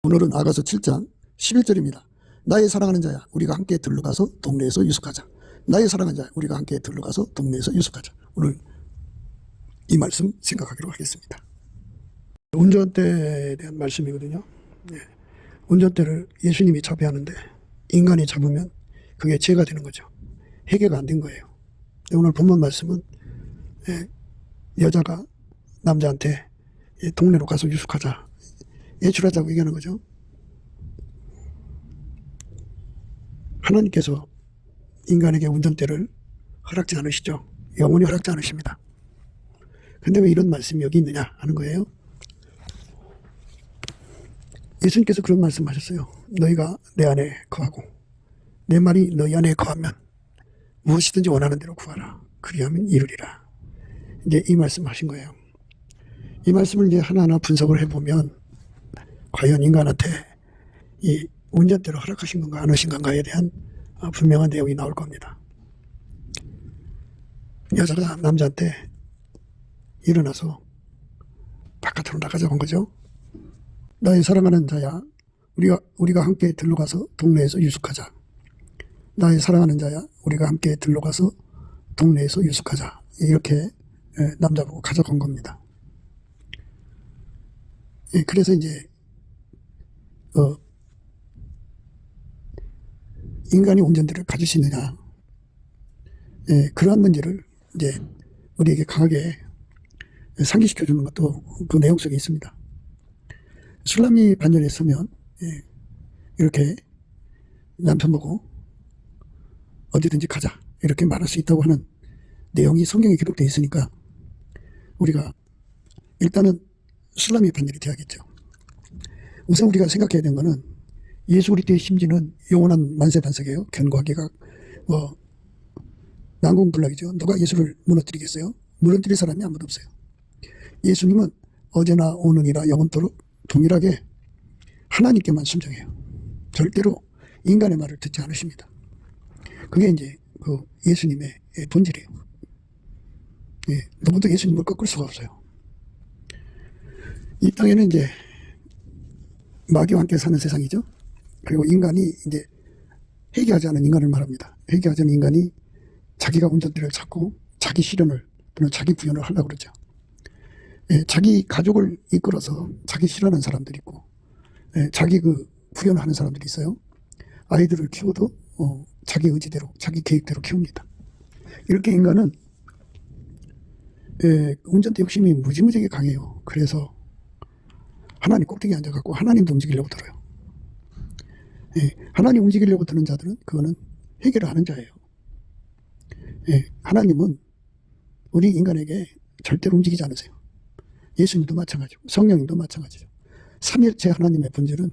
오늘은 아가서 7장 11절입니다. 나의 사랑하는 자야, 우리가 함께 들러가서 동네에서 유숙하자. 나의 사랑하는 자야, 우리가 함께 들러가서 동네에서 유숙하자. 오늘 이 말씀 생각하기로 하겠습니다. 운전대에 대한 말씀이거든요. 네. 운전대를 예수님이 차비하는데 인간이 잡으면 그게 죄가 되는 거죠. 해결가 안 된 거예요. 오늘 본문 말씀은 여자가 남자한테 동네로 가서 유숙하자, 외출하자고 얘기하는 거죠. 하나님께서 인간에게 운전대를 허락지 않으시죠. 영원히 허락지 않으십니다. 근데 왜 이런 말씀이 여기 있느냐 하는 거예요. 예수님께서 그런 말씀하셨어요. 너희가 내 안에 거하고 내 말이 너희 안에 거하면 무엇이든지 원하는 대로 구하라. 그리하면 이루리라. 이제 이 말씀하신 거예요. 이 말씀을 이제 하나하나 분석을 해보면 과연 인간한테 이 운전대로 허락하신 건가 안 하신 건가에 대한 분명한 내용이 나올 겁니다. 여자가 남자한테 일어나서 바깥으로 나가자고 한 거죠. 나의 사랑하는 자야, 우리가 함께 들러가서 동네에서 유숙하자. 나의 사랑하는 자야, 우리가 함께 들러가서 동네에서 유숙하자. 이렇게 남자보고 가자고 한 겁니다. 그래서 이제 인간이 운전대를 가질 수 있느냐, 그러한 문제를 이제 우리에게 강하게 상기시켜 주는 것도 그 내용 속에 있습니다. 술람이 반열에 서면 이렇게 남편 보고 어디든지 가자 이렇게 말할 수 있다고 하는 내용이 성경에 기록되어 있으니까 우리가 일단은 술람이 반열이 돼야겠죠. 우선 우리가 생각해야 되는 것은 예수 그리스도의 심지는 영원한 만세반석이에요. 견고하기가 난공불락이죠. 누가 예수를 무너뜨리겠어요? 무너뜨릴 사람이 아무도 없어요. 예수님은 어제나 오늘이나 영원토록 동일하게 하나님께만 순종해요. 절대로 인간의 말을 듣지 않으십니다. 그게 이제 그 예수님의 본질이에요. 누구도 예수님을 꺾을 수가 없어요. 이 땅에는 이제 마귀와 함께 사는 세상이죠. 그리고 인간이 이제 회개하지 않은 인간을 말합니다. 회개하지 않은 인간이 자기가 운전대를 찾고 자기 실현을 또는 자기 구현을 하려고 그러죠. 자기 가족을 이끌어서 자기 실현하는 사람들이 있고 자기 그 구현하는 사람들이 있어요. 아이들을 키워도 자기 의지대로 자기 계획대로 키웁니다. 이렇게 인간은 운전대 욕심이 무지무지하게 강해요. 그래서 하나님 꼭대기에 앉아갖고 하나님도 움직이려고 들어요. 하나님 움직이려고 드는 자들은 그거는 해결을 하는 자예요. 하나님은 우리 인간에게 절대로 움직이지 않으세요. 예수님도 마찬가지고 성령님도 마찬가지죠. 삼일체 하나님의 본질은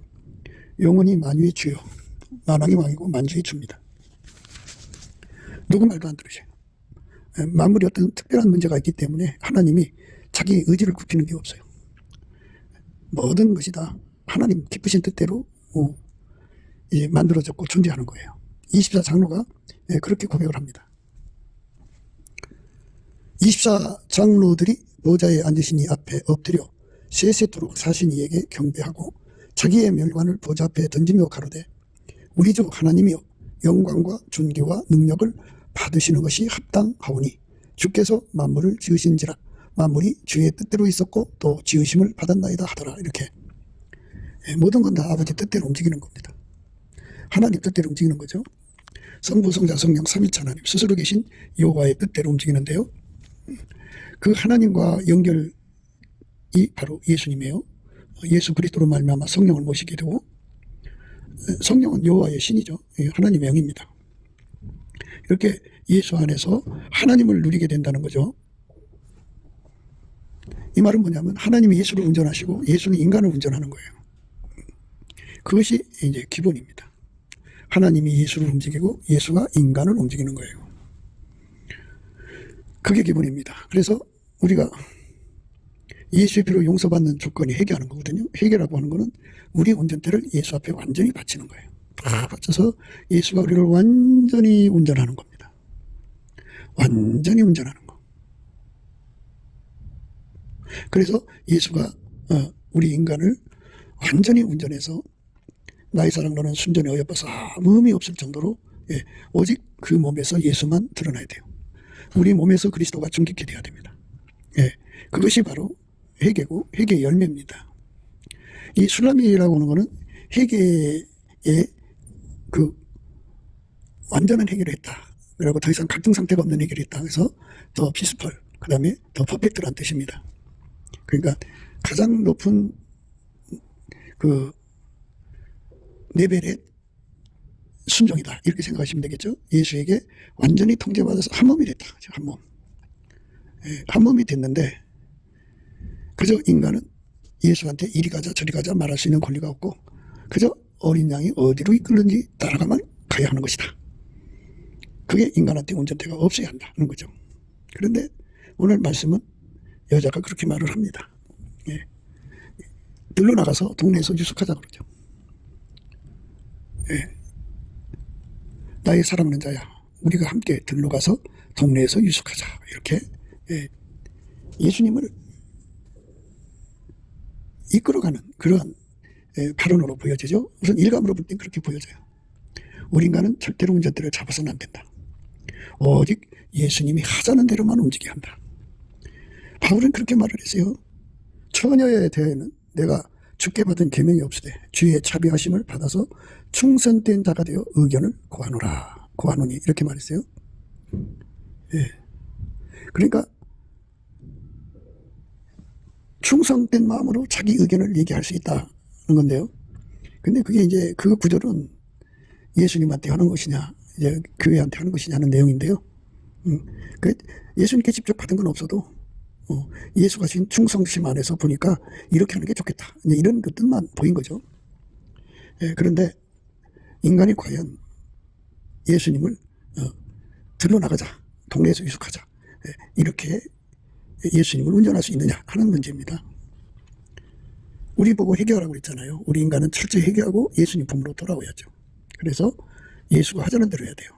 영원히 만유의 주요, 만왕의 왕이고 만주의 주입니다. 누구 말도 안 들으셔요. 만물이 어떤 특별한 문제가 있기 때문에 하나님이 자기 의지를 굽히는 게 없어요. 모든 것이 다 하나님 기쁘신 뜻대로 이제 만들어졌고 존재하는 거예요. 24장로가 그렇게 고백을 합니다. 24장로들이 보좌에 앉으신 이 앞에 엎드려 세세토록 사신 이에게 경배하고 자기의 멸관을 보좌 앞에 던지며 가로되 우리 주 하나님이여 영광과 존귀와 능력을 받으시는 것이 합당하오니 주께서 만물을 지으신지라 만물이 주의 뜻대로 있었고 또 지으심을 받았나이다 하더라. 이렇게 모든 건 다 아버지 뜻대로 움직이는 겁니다. 하나님 뜻대로 움직이는 거죠. 성부 성자 성령 삼위일체 하나님 스스로 계신 여호와의 뜻대로 움직이는데요. 그 하나님과 연결이 바로 예수님이에요. 예수 그리스도로 말미암아 성령을 모시게 되고 성령은 여호와의 신이죠. 하나님의 영입니다. 이렇게 예수 안에서 하나님을 누리게 된다는 거죠. 이 말은 뭐냐면 하나님이 예수를 운전하시고 예수는 인간을 운전하는 거예요. 그것이 이제 기본입니다. 하나님이 예수를 움직이고 예수가 인간을 움직이는 거예요. 그게 기본입니다. 그래서 우리가 예수의 피로 용서받는 조건이 회개하는 거거든요. 회개라고 하는 거는 우리 운전대를 예수 앞에 완전히 바치는 거예요. 다 바쳐서 예수가 우리를 완전히 운전하는 겁니다. 완전히 운전하는 거. 그래서 예수가 우리 인간을 완전히 운전해서 나의 사랑 너는 순전히 어여뻐서 아무 의미 없을 정도로 오직 그 몸에서 예수만 드러나야 돼요. 우리 몸에서 그리스도가 충격이 돼야 됩니다. 그것이 바로 회개고 회개의 열매입니다. 이 술라미라고 하는 것은 회개의 그 완전한 해결을 했다. 그리고 더 이상 갈등 상태가 없는 해결을 했다. 그래서 더 피스풀, 그 다음에 더 퍼펙트란 뜻입니다. 그러니까 가장 높은 그 레벨의 순종이다. 이렇게 생각하시면 되겠죠. 예수에게 완전히 통제받아서 한 몸이 됐다. 한 몸. 한 몸이 됐는데 그저 인간은 예수한테 이리 가자 저리 가자 말할 수 있는 권리가 없고 그저 어린 양이 어디로 이끌는지 따라가만 가야 하는 것이다. 그게 인간한테 운전대가 없어야 한다는 거죠. 그런데 오늘 말씀은 여자가 그렇게 말을 합니다. 들러 나가서 동네에서 유숙하자 그러죠. 나의 사랑하는 자야, 우리가 함께 들러 가서 동네에서 유숙하자. 이렇게 예수님을 이끌어가는 그러한 발언으로 보여지죠. 우선 일감으로 볼 땐 그렇게 보여져요. 우리 인간은 절대로 운전대를 잡아서는 안 된다. 오직 예수님이 하자는 대로만 움직여야 한다. 바울은 그렇게 말을 했어요. 처녀에 대하여는 내가 주께 받은 계명이 없으되 주의 자비하심을 받아서 충성된 자가 되어 의견을 고하노라. 고하노니 이렇게 말했어요. 그러니까 충성된 마음으로 자기 의견을 얘기할 수 있다는 건데요. 근데 그게 이제 그 구절은 예수님한테 하는 것이냐, 이제 교회한테 하는 것이냐 하는 내용인데요. 예수님께 직접 받은 건 없어도 예수가 신 충성심 안에서 보니까 이렇게 하는 게 좋겠다. 이런 그 뜻만 보인 거죠. 그런데 인간이 과연 예수님을 들러 나가자, 동네에서 유숙하자, 이렇게 예수님을 운전할 수 있느냐 하는 문제입니다. 우리 보고 회개하라고 그랬잖아요. 우리 인간은 철저히 회개하고 예수님 품으로 돌아와야죠. 그래서 예수가 하자는 대로 해야 돼요.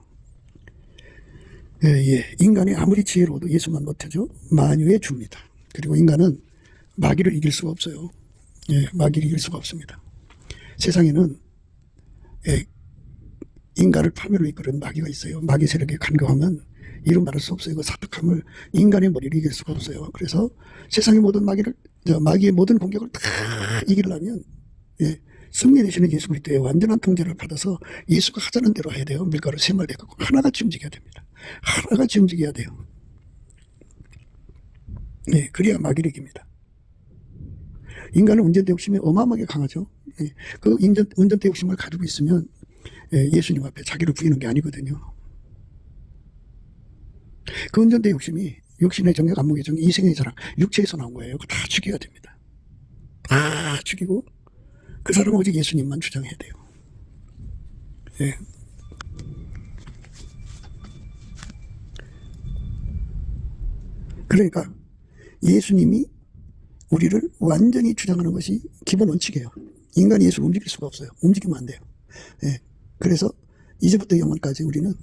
인간이 아무리 지혜로워도 예수만 못하죠. 만유의 주입니다. 그리고 인간은 마귀를 이길 수가 없어요. 마귀를 이길 수가 없습니다. 세상에는 인간을 파멸로 이끄는 마귀가 있어요. 마귀 세력에 간교하면 이루 말할 수 없어요. 그 사특함을 인간의 머리를 이길 수가 없어요. 그래서 세상의 모든 마귀의 모든 공격을 다 이기려면 승리 되시는 예수 그리스도의 완전한 통제를 받아서 예수가 하자는 대로 해야 돼요. 밀가루 세 마리 갖고 하나같이 움직여야 됩니다. 하나같이 움직여야 돼요. 그래야 마귀를 이깁니다. 인간은 운전대 욕심이 어마어마하게 강하죠. 그 운전대 욕심을 가지고 있으면 예수님 앞에 자기를 부이는 게 아니거든요. 그 운전대 욕심이 육신의 정욕, 안목의 정욕, 이생의 사랑, 육체에서 나온 거예요. 그거 다 죽여야 됩니다. 다 죽이고 그 사람은 오직 예수님만 주장해야 돼요. 그러니까 예수님이 우리를 완전히 주장하는 것이 기본 원칙이에요. 인간이 예수를 움직일 수가 없어요. 움직이면 안 돼요. 그래서 이제부터 영원까지 우리는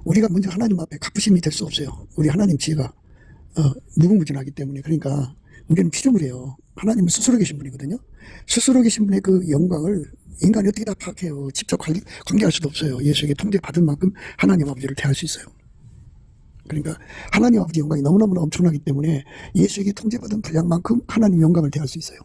우리가 먼저 하나님 앞에 갚으심이 될 수 없어요. 우리 하나님 지혜가 무궁무진하기 때문에. 그러니까 우리는 피조물이에요. 하나님은 스스로 계신 분이거든요. 스스로 계신 분의 그 영광을 인간이 어떻게 다 파악해요. 직접 관계할 수도 없어요. 예수에게 통제받은 만큼 하나님 아버지를 대할 수 있어요. 그러니까 하나님 아버지 영광이 너무너무 엄청나기 때문에 예수에게 통제받은 분량만큼 하나님 영광을 대할 수 있어요.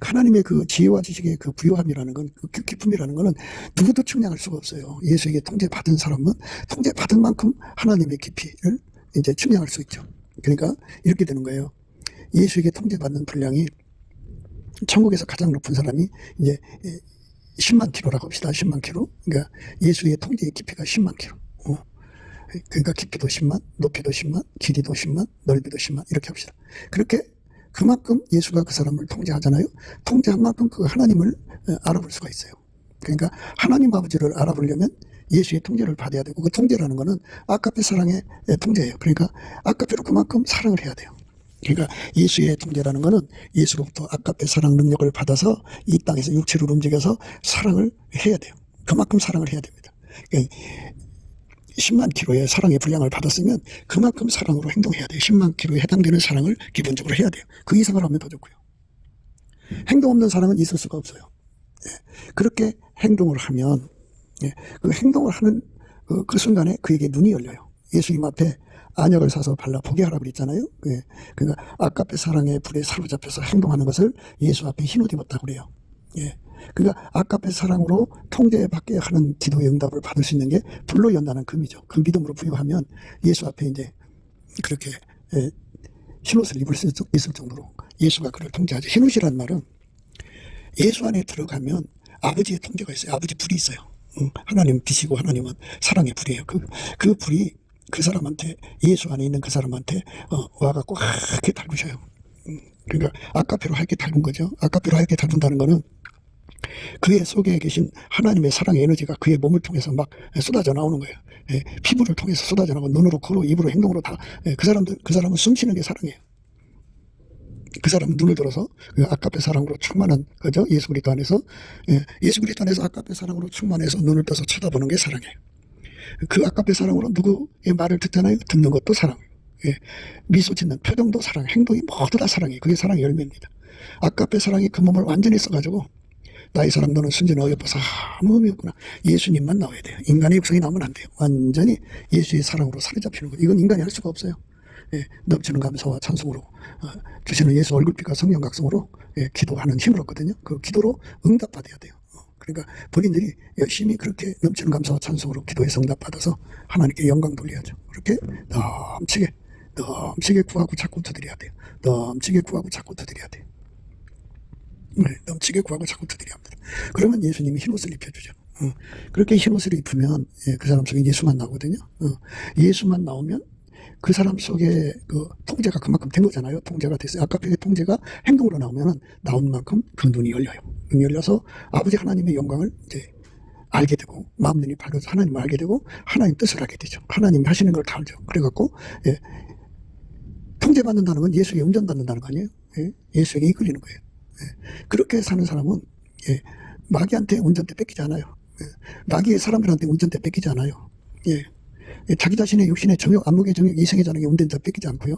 하나님의 그 지혜와 지식의 그 부요함이라는 건, 그 기쁨이라는 거는 누구도 측량할 수가 없어요. 예수에게 통제받은 사람은 통제받은 만큼 하나님의 깊이를 이제 측량할 수 있죠. 그러니까 이렇게 되는 거예요. 예수에게 통제받는 분량이 천국에서 가장 높은 사람이 이제 10만 킬로라고 합시다. 10만 킬로. 그러니까 예수의 통제의 깊이가 10만 킬로. 그러니까 깊이도 10만, 높이도 10만, 길이도 10만, 넓이도 10만 이렇게 합시다. 그렇게 그만큼 예수가 그 사람을 통제하잖아요. 통제한 만큼 그 하나님을 알아볼 수가 있어요. 그러니까 하나님 아버지를 알아보려면 예수의 통제를 받아야 되고, 그 통제라는 거는 아까페 사랑의 통제예요. 그러니까 아까페로 그만큼 사랑을 해야 돼요. 그러니까 예수의 통제라는 거는 예수로부터 아까페 사랑 능력을 받아서 이 땅에서 육체를 움직여서 사랑을 해야 돼요. 그만큼 사랑을 해야 됩니다. 그러니까 10만 킬로의 사랑의 분량을 받았으면 그만큼 사랑으로 행동해야 돼요. 10만 킬로에 해당되는 사랑을 기본적으로 해야 돼요. 그 이상을 하면 더 좋고요. 행동 없는 사랑은 있을 수가 없어요. 그렇게 행동을 하면 그 행동을 하는 그 순간에 그에게 눈이 열려요. 예수님 앞에 안약을 사서 발라 보게 하라고 그랬잖아요. 그러니까 아까페 사랑의 불에 사로잡혀서 행동하는 것을 예수 앞에 흰옷 입었다고 그래요. 그러니까 아까페 사랑으로 통제받게 하는 기도의 응답을 받을 수 있는 게 불로 연다는 금이죠. 그 믿음으로 부여하면 예수 앞에 이제 그렇게 흰옷을 입을 수 있을 정도로 예수가 그를 통제하죠. 흰옷이라는 말은 예수 안에 들어가면 아버지의 통제가 있어요. 아버지 불이 있어요. 하나님은 빛이고 하나님은 사랑의 불이에요. 그 불이 그 사람한테, 예수 안에 있는 그 사람한테 와갖고 하얗게 달구셔요. 그러니까 아까페로 하얗게 달군 거죠. 아까페로 하얗게 달군다는 거는 그의 속에 계신 하나님의 사랑의 에너지가 그의 몸을 통해서 막 쏟아져 나오는 거예요. 피부를 통해서 쏟아져 나오고 눈으로, 코로, 입으로, 행동으로 다 그 사람은 숨쉬는 게 사랑이에요. 그 사람은 눈을 들어서 그 아까페 사랑으로 충만한 거죠. 예수 그리스도 안에서 예수 그리스도 안에서 아까페 사랑으로 충만해서 눈을 떠서 쳐다보는 게 사랑이에요. 그 아까페 사랑으로 누구의 말을 듣잖아요. 듣는 것도 사랑. 미소 짓는 표정도 사랑, 행동이 모두 다 사랑이에요. 그게 사랑의 열매입니다. 아까페 사랑이 그 몸을 완전히 써가지고 나의 사랑 너는 순전히 어여뻐서 아무 의미 없구나. 예수님만 나와야 돼요. 인간의 육성이 나오면 안 돼요. 완전히 예수의 사랑으로 사로잡히는 거예요. 이건 인간이 할 수가 없어요. 넘치는 감사와 찬송으로 주시는 예수 얼굴빛과 성령 각성으로 기도하는 힘을 얻거든요. 그 기도로 응답받아야 돼요. 그러니까 본인들이 열심히 그렇게 넘치는 감사와 찬송으로 기도해서 응답받아서 하나님께 영광 돌려야죠. 그렇게 넘치게 구하고 자꾸 두드려야 돼요. 넘치게 구하고 자꾸 두드려야 돼요. 넘치게 구하고 자꾸 두드려야 합니다. 그러면 예수님이 흰옷을 입혀주죠. 그렇게 흰옷을 입으면 그 사람 속에 예수만 나오거든요. 예수만 나오면 그 사람 속에 그 통제가 그만큼 된 거잖아요. 통제가 됐어요. 아까의 통제가 행동으로 나온 만큼 그 눈이 열려요. 눈이 열려서 아버지 하나님의 영광을 이제 알게 되고, 마음 눈이 밝아서 하나님을 알게 되고, 하나님 뜻을 알게 되죠. 하나님이 하시는 걸 다 알죠. 그래갖고, 통제받는다는 건 예수에게 운전받는다는 거 아니에요? 예수에게 이끌리는 거예요. 그렇게 사는 사람은, 마귀한테 운전대 뺏기지 않아요. 마귀의 사람들한테 운전대 뺏기지 않아요. 자기 자신의 육신의 정욕, 안목의 정욕, 이생의 자랑에 운전자 뺏기지 않고요.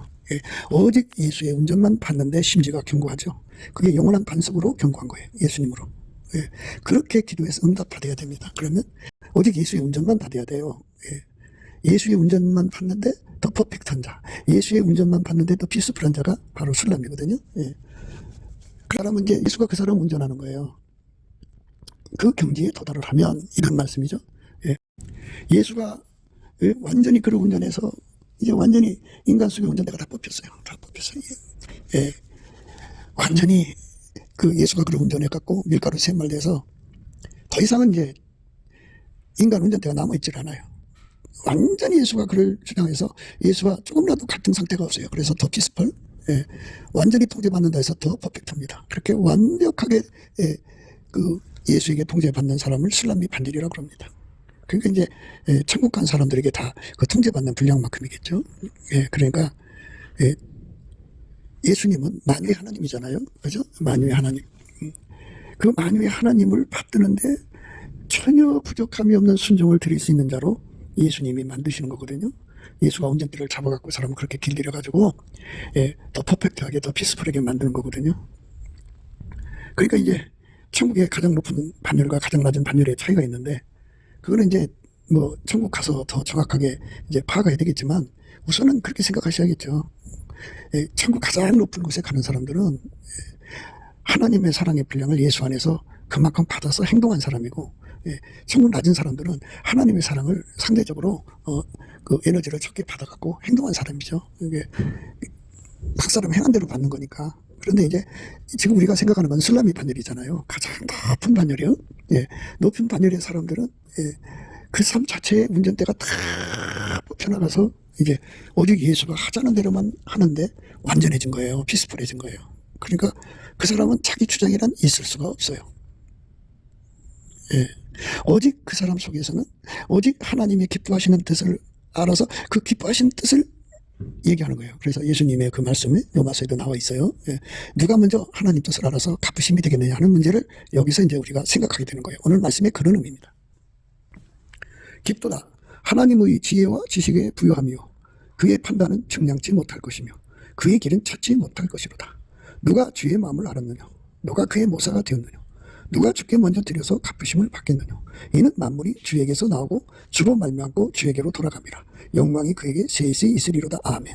오직 예수의 운전만 받는데 심지가 견고하죠. 그게 영원한 반석으로 견고한 거예요. 예수님으로. 그렇게 기도해서 응답받아야 됩니다. 그러면 오직 예수의 운전만 받아야 돼요. 예수의 운전만 받는데 더 퍼펙트한 자, 예수의 운전만 받는데 더 피스풀한 자가 바로 술람이거든요. 그 사람은 이제 예수가 그 사람을 운전하는 거예요. 그 경지에 도달을 하면 이런 말씀이죠. 예수가 완전히 그를 운전해서 이제 완전히 인간 속의 운전대가 다 뽑혔어요. 다 뽑혔어요. 완전히 그 예수가 그를 운전해갖고 밀가루 샘말 돼서 더 이상은 이제 인간 운전대가 남아있질 않아요. 완전히 예수가 그를 주장해서 예수와 조금이라도 갈등 상태가 없어요. 그래서 더 피스풀, 완전히 통제받는다 해서 더 퍼펙트합니다. 그렇게 완벽하게 그 예수에게 통제받는 사람을 슬람미 반딜이라고 합니다. 그러니까 이제 천국 간 사람들에게 다 그 통제받는 분량만큼이겠죠. 그러니까 예수님은 만유의 하나님이잖아요. 그죠? 만유의 하나님. 그 만유의 하나님을 받드는데 전혀 부족함이 없는 순종을 드릴 수 있는 자로 예수님이 만드시는 거거든요. 예수가 운전대를 잡아갖고 사람을 그렇게 길들여가지고 더 퍼펙트하게, 더 피스풀하게 만드는 거거든요. 그러니까 이제 천국의 가장 높은 반열과 가장 낮은 반열의 차이가 있는데, 그거는 이제 뭐 천국 가서 더 정확하게 이제 파악해야 되겠지만 우선은 그렇게 생각하셔야겠죠. 천국 가장 높은 곳에 가는 사람들은 하나님의 사랑의 분량을 예수 안에서 그만큼 받아서 행동한 사람이고, 천국 낮은 사람들은 하나님의 사랑을 상대적으로 그 에너지를 적게 받아갖고 행동한 사람이죠. 이게 각 사람 행한 대로 받는 거니까. 그런데 이제 지금 우리가 생각하는 건 슬라미 반열이잖아요. 가장 높은 반열이요. 높은 반열의 사람들은 그 삶 자체의 운전대가 다 뽑혀나가서 이제 오직 예수가 하자는 대로만 하는데 완전해진 거예요. 피스풀해진 거예요. 그러니까 그 사람은 자기 주장이란 있을 수가 없어요. 오직 그 사람 속에서는 오직 하나님이 기뻐하시는 뜻을 알아서 그 기뻐하시는 뜻을 얘기하는 거예요. 그래서 예수님의 그 말씀이 로마서에도 나와 있어요. 누가 먼저 하나님 뜻을 알아서 갚으심이 되겠느냐 하는 문제를 여기서 이제 우리가 생각하게 되는 거예요. 오늘 말씀의 그런 의미입니다. 깊도다 하나님의 지혜와 지식에 부요하며 그의 판단은 측량치 못할 것이며 그의 길은 찾지 못할 것이로다. 누가 주의 마음을 알았느냐? 누가 그의 모사가 되었느냐? 누가 주께 먼저 드려서 갚으심을 받겠느냐? 이는 만물이 주에게서 나오고 주로 말미암고 주에게로 돌아갑니다. 영광이 그에게 세세 있으리로다. 아멘.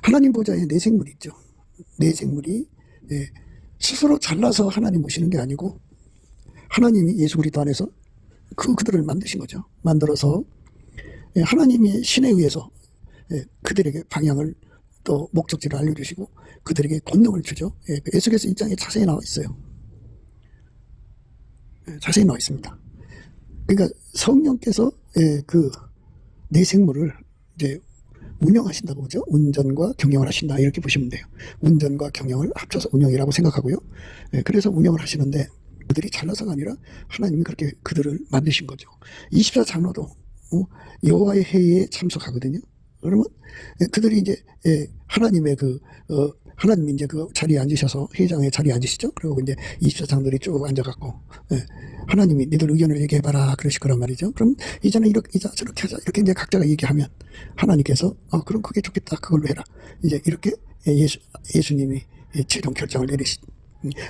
하나님 보좌에 내 생물이 있죠. 내 생물이 스스로 잘나서 하나님 모시는 게 아니고 하나님이 예수 그리스도 안에서 그들을 만드신 거죠. 만들어서 하나님이 신에 의해서 그들에게 방향을 또 목적지를 알려주시고 그들에게 권능을 주죠. 에스겔서 1장에 자세히 나와 있어요. 자세히 나와 있습니다. 그러니까 성령께서 그 내 생물을 이제 운영하신다고 보죠. 운전과 경영을 하신다 이렇게 보시면 돼요. 운전과 경영을 합쳐서 운영이라고 생각하고요. 그래서 운영을 하시는데 그들이 잘나서가 아니라 하나님이 그렇게 그들을 만드신 거죠. 24장로도 여호와의 회의에 참석하거든요. 그러면 그들이 이제 하나님의 하나님이 이제 그 자리에 앉으셔서 회의장에 자리에 앉으시죠. 그리고 이제 24장들이 쭉 앉아갖고 하나님이 니들 의견을 얘기해봐라 그러실 거란 말이죠. 그럼 이제는 이렇게 저렇게 하자 이렇게 이제 각자가 얘기하면 하나님께서 그럼 그게 좋겠다 그걸로 해라 이제 이렇게 예수님이 최종 결정을 내리시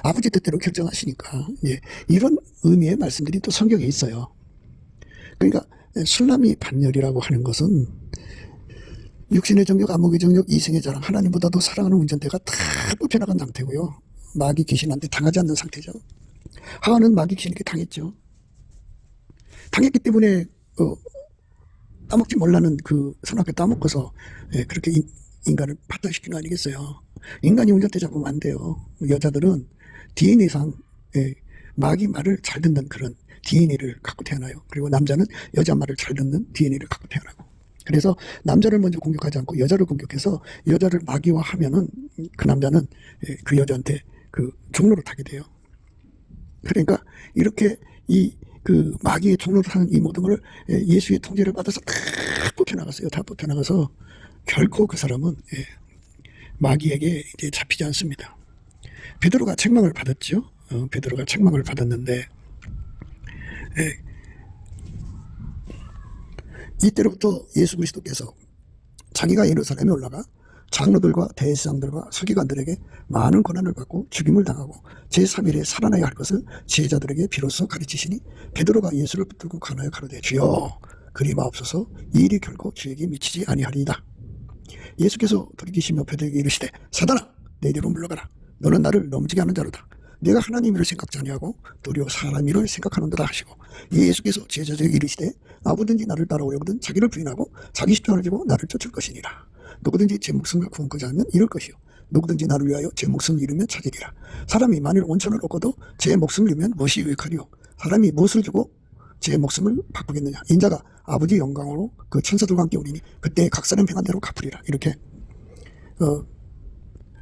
아버지 뜻대로 결정하시니까 이런 의미의 말씀들이 또 성경에 있어요. 그러니까 술람이 반열이라고 하는 것은 육신의 정욕, 안목의 정욕, 이생의 자랑, 하나님보다도 사랑하는 운전대가 다 뽑혀나간 상태고요. 마귀 귀신한테 당하지 않는 상태죠. 하와는 마귀 귀신에게 당했죠. 당했기 때문에 따먹지 몰라는 그 선악을 따먹고서 그렇게 인간을 파탄시킨 거 아니겠어요. 인간이 운전대 잡으면 안 돼요. 여자들은 DNA상 마귀 말을 잘 듣는 그런 DNA를 갖고 태어나요. 그리고 남자는 여자 말을 잘 듣는 DNA를 갖고 태어나고. 그래서 남자를 먼저 공격하지 않고 여자를 공격해서 여자를 마귀화하면은 그 남자는 그 여자한테 그 종로를 타게 돼요. 그러니까 이렇게 그 마귀의 종로를 타는 이 모든 걸 예수의 통제를 받아서 다 뽑혀나갔어요. 다 뽑혀나가서 결코 그 사람은 마귀에게 이제 잡히지 않습니다. 베드로가 책망을 받았죠. 베드로가 책망을 받았는데 이때로부터 예수 그리스도께서 자기가 예루살렘에 올라가 장로들과 대제사장들과 서기관들에게 많은 고난을 받고 죽임을 당하고 제3일에 살아나야 할 것을 제자들에게 비로소 가르치시니 베드로가 예수를 붙들고 간하여 가로되 주여 그리 마옵소서 이 일이 결코 주에게 미치지 아니하리이다. 예수께서 돌이키시며 베드로에게 이르시되 사단아 내게로 물러가라. 너는 나를 넘지게 하는 자로다. 내가 하나님 일을 생각지 아니하고 도리어 사람 일을 생각하는도다 하시고 예수께서 제자들에게 이르시되 아무든지 나를 따라오려거든 자기를 부인하고 자기 십자가를 지고 나를 쫓을 것이니라. 누구든지 제 목숨을 구원하지 않으면 잃을 것이요 누구든지 나를 위하여 제 목숨을 잃으면 찾으리라. 사람이 만일 온천을 얻고도 제 목숨을 잃으면 무엇이 유익하리요. 사람이 무엇을 주고 제 목숨을 바꾸겠느냐. 인자가 아버지 영광으로 그 천사들과 함께 오리니 그때 각 사람 행한 대로 갚으리라. 이렇게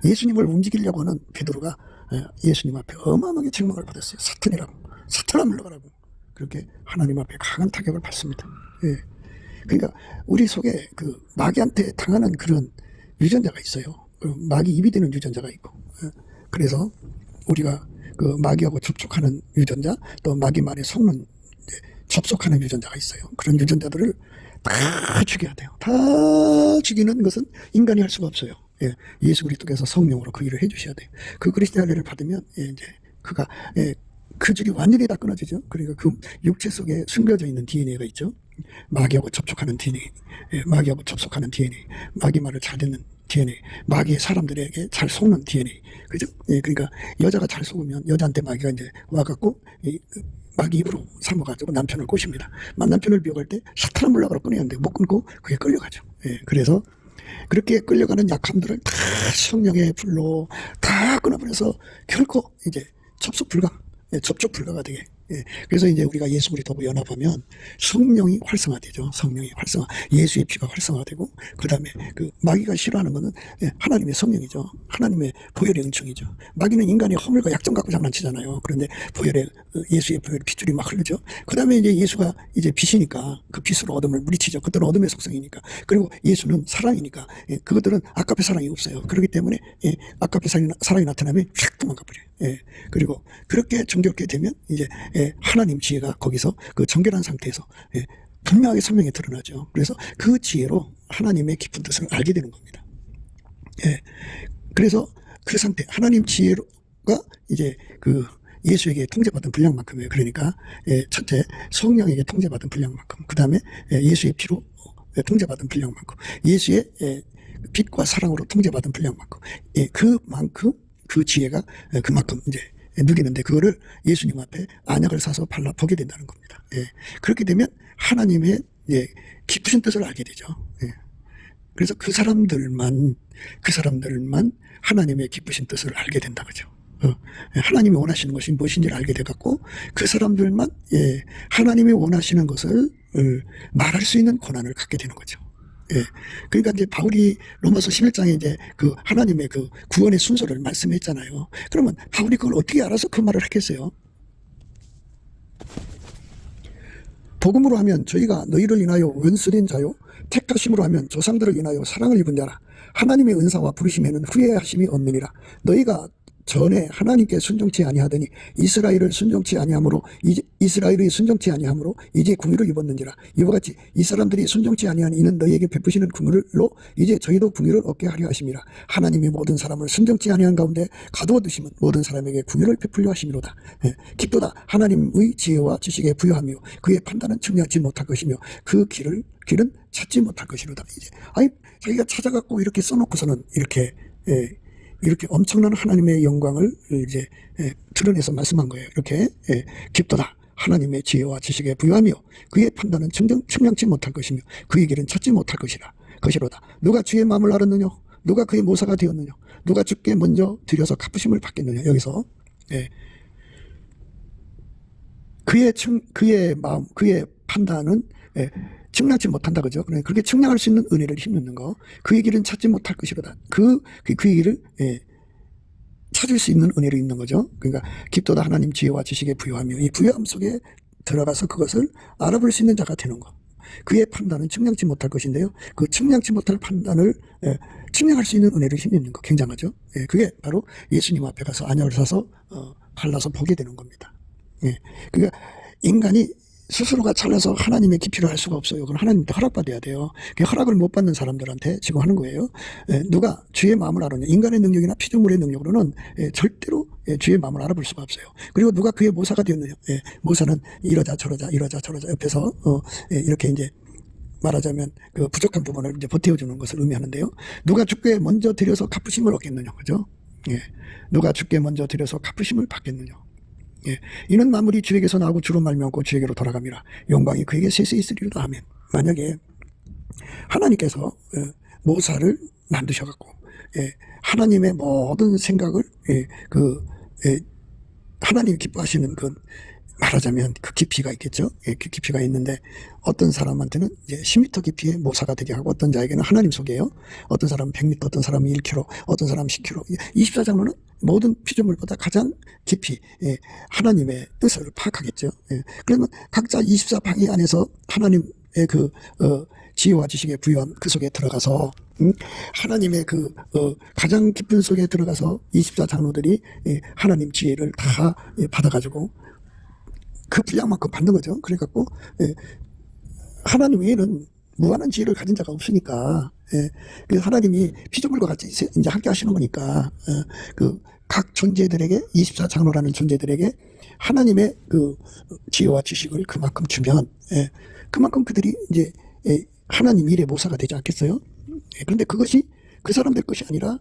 예수님을 움직이려고 하는 베드로가 예수님 앞에 어마어마하게 책망을 받았어요. 사탄이라고. 사탄아 물러가라고. 그렇게 하나님 앞에 강한 타격을 받습니다. 그러니까 우리 속에 그 마귀한테 당하는 그런 유전자가 있어요. 마귀 입이 되는 유전자가 있고. 그래서 우리가 그 마귀하고 접촉하는 유전자 또 마귀 말에 속는 접속하는 유전자가 있어요. 그런 유전자들을 다 죽여야 돼요. 다 죽이는 것은 인간이 할 수가 없어요. 예수 그리스도께서 성령으로 그 일을 해주셔야 돼요. 그 그리스도의 할례를 받으면 이제 그가 그 줄이 완전히 다 끊어지죠. 그러니까 그 육체 속에 숨겨져 있는 DNA가 있죠. 마귀하고 접촉하는 DNA, 마귀하고 접촉하는 DNA, 마귀 말을 잘 듣는 DNA, 마귀의 사람들에게 잘 속는 DNA, 그죠? 그러니까 여자가 잘 속으면 여자한테 마귀가 이제 와갖고 마귀 입으로 삼아가지고 남편을 꼬십니다. 남편을 미워할 때 사탄을 물러가라 끊어야하는데 못 끊고 그게 끌려가죠. 그래서 그렇게 끌려가는 약함들을 다 성령의 불로 다 끊어버려서 결코 이제 접속 불가가 되게. 그래서 이제 우리가 예수 그리스도하고 연합하면 성령이 활성화되죠. 성령이 활성화, 예수의 피가 활성화되고 그 다음에 그 마귀가 싫어하는 것은 하나님의 성령이죠. 하나님의 보혈의 은총이죠. 마귀는 인간의 허물과 약점 갖고 장난치잖아요. 그런데 예수의 보혈 핏줄이 막 흐르죠. 그 다음에 이제 예수가 이제 빛이니까 그 빛으로 어둠을 물리치죠. 그들은 어둠의 속성이니까. 그리고 예수는 사랑이니까 그것들은 아깝의 사랑이 없어요. 그렇기 때문에 아깝의 사랑이 나타나면 휙 도망가 버려요. 그리고 그렇게 정결케 되면 이제 하나님 지혜가 거기서 그 정결한 상태에서 분명하게 선명히 드러나죠. 그래서 그 지혜로 하나님의 깊은 뜻을 알게 되는 겁니다. 그래서 그 상태, 하나님 지혜로 것과 이제 그 예수에게 통제받은 분량만큼이에요. 그러니까 첫째 성령에게 통제받은 분량만큼, 그 다음에 예수의 피로 통제받은 분량만큼, 예수의 빛과 사랑으로 통제받은 분량만큼, 그만큼 그 지혜가 그만큼 이제 누리는데, 그거를 예수님 앞에 안약을 사서 발라 보게 된다는 겁니다. 그렇게 되면 하나님의 깊으신 뜻을 알게 되죠. 그래서 그 사람들만 하나님의 깊으신 뜻을 알게 된다, 그죠. 하나님이 원하시는 것이 무엇인지를 알게 돼갖고 그 사람들만 하나님이 원하시는 것을 말할 수 있는 권한을 갖게 되는 거죠. 그러니까 이제 바울이 로마서 11장에 이제 그 하나님의 그 구원의 순서를 말씀했잖아요. 그러면 바울이 그걸 어떻게 알아서 그 말을 했겠어요? 복음으로 하면 저희가 너희를 인하여 원수된 자요, 택하심으로 하면 조상들을 인하여 사랑을 입은 자라. 하나님의 은사와 부르심에는 후회하심이 없느니라. 너희가 전에 하나님께 순종치 아니하더니 이스라엘이 순종치 아니하므로 이제 궁유를 입었는지라. 이와 같이 이 사람들이 순종치 아니한 이는 너희에게 베푸시는 궁유로 이제 저희도 궁유를 얻게 하려 하심이라. 하나님이 모든 사람을 순종치 아니한 가운데 가두어 두시면 모든 사람에게 궁유를 베풀려 하심이로다. 깊도다 하나님의 지혜와 지식에 부여하며 그의 판단은 측량치 못할 것이며 그 길은 찾지 못할 것이로다. 이제 자기가 찾아갖고 이렇게 써놓고서는 이렇게 엄청난 하나님의 영광을 이제 드러내서 말씀한 거예요. 이렇게 깊도다 하나님의 지혜와 지식에 부여하며 그의 판단은 측량치 못할 것이며 그의 길은 찾지 못할 것이로다. 누가 주의 마음을 알았느냐? 누가 그의 모사가 되었느냐? 누가 주께 먼저 드려서 갚으심을 받겠느냐? 여기서 그의 마음, 그의 판단은 측량치 못한다, 그죠? 그렇게 측량할 수 있는 은혜를 힘입는 거. 그의 길은 찾지 못할 것이로다. 그의 길을 찾을 수 있는 은혜를 입는 거죠. 그러니까 깊도다 하나님 지혜와 지식에 부여하며 이 부여함 속에 들어가서 그것을 알아볼 수 있는 자가 되는 거. 그의 판단은 측량치 못할 것인데요. 그 측량치 못할 판단을 측량할 수 있는 은혜를 힘입는 거. 굉장하죠. 그게 바로 예수님 앞에 가서 안약을 사서 발라서 보게 되는 겁니다. 그러니까 인간이 스스로가 잘나서 하나님의 깊이를 할 수가 없어요. 그건 하나님한테 허락받아야 돼요. 그 허락을 못 받는 사람들한테 지금 하는 거예요. 누가 주의 마음을 알았냐? 인간의 능력이나 피조물의 능력으로는 절대로 주의 마음을 알아볼 수가 없어요. 그리고 누가 그의 모사가 되었느냐? 모사는 이러자 저러자 옆에서 이렇게 이제 말하자면 그 부족한 부분을 이제 보태어주는 것을 의미하는데요. 누가 주께 먼저 드려서 갚으심을 얻겠느냐? 그죠? 누가 주께 먼저 드려서 갚으심을 받겠느냐? 이는 만물이 주에게서 나오고 주로 말미암고 주에게로 돌아갑니다. 영광이 그에게 세세 있으리로다. 아멘. 만약에 하나님께서 모사를 만드셔갖고 하나님의 모든 생각을 하나님이 기뻐하시는 그 말하자면 그 깊이가 있겠죠. 그 깊이가 있는데 어떤 사람한테는 이제 10m 깊이의 모사가 되게 하고 어떤 자에게는 하나님 속이에요. 어떤 사람은 100m, 어떤 사람은 1km, 어떤 사람은 10km. 24장로는 모든 피조물보다 가장 깊이 하나님의 뜻을 파악하겠죠. 그러면 각자 24방위 안에서 하나님의 그 지혜와 지식에 부여한 그 속에 들어가서 하나님의 그 가장 깊은 속에 들어가서 24장로들이 하나님 지혜를 다 받아가지고 그 분량만큼 받는 거죠. 그래갖고 하나님 외에는 무한한 지혜를 가진 자가 없으니까 그래서 하나님이 피조물과 같이 이제 함께 하시는 거니까 그 각 존재들에게 24장로라는 존재들에게 하나님의 그 지혜와 지식을 그만큼 주면 그만큼 그들이 이제 하나님 일의 모사가 되지 않겠어요? 그런데 그것이 그 사람들 것이 아니라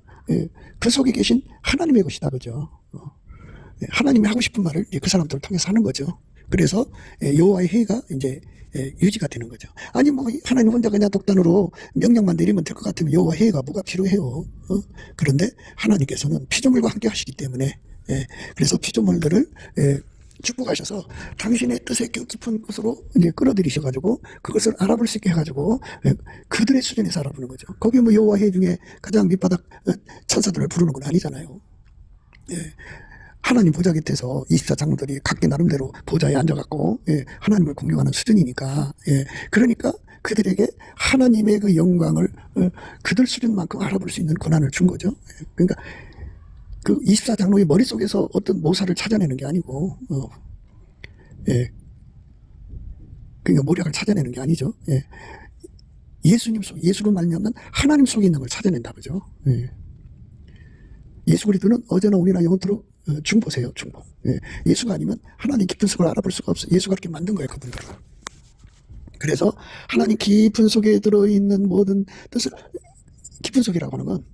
그 속에 계신 하나님의 것이다, 그죠? 하나님이 하고 싶은 말을 그 사람들을 통해서 하는 거죠. 그래서 여호와의 회의가 이제 유지가 되는 거죠. 아니 뭐 하나님 혼자 그냥 독단으로 명령만 내리면 될 것 같으면 여호와의 회의가 뭐가 필요해요. 그런데 하나님께서는 피조물과 함께 하시기 때문에 그래서 피조물들을 축복하셔서 당신의 뜻의 깊은 곳으로 이제 끌어들이셔가지고 그것을 알아볼 수 있게 해가지고 그들의 수준에서 알아보는 거죠. 거기 뭐 여호와 회의 중에 가장 밑바닥 천사들을 부르는 건 아니잖아요. 하나님 보좌 곁에서 24장로들이 각기 나름대로 보좌에 앉아갖고 하나님을 공경하는 수준이니까 그러니까 그들에게 하나님의 그 영광을 그들 수준만큼 알아볼 수 있는 권한을 준 거죠. 그러니까 그 24장로의 머릿속에서 어떤 모사를 찾아내는 게 아니고 그러니까 모략을 찾아내는 게 아니죠. 예수님 속, 예수로 말미암는 하나님 속에 있는 걸 찾아낸다, 그죠? 예수 그리스도는 어제나 오늘이나 영원토록 중보세요, 중보. 예, 예수가 아니면 하나님 깊은 속을 알아볼 수가 없어요. 예수가 그렇게 만든 거예요, 그분들을. 그래서 하나님 깊은 속에 들어있는 모든 뜻을, 깊은 속이라고 하는 건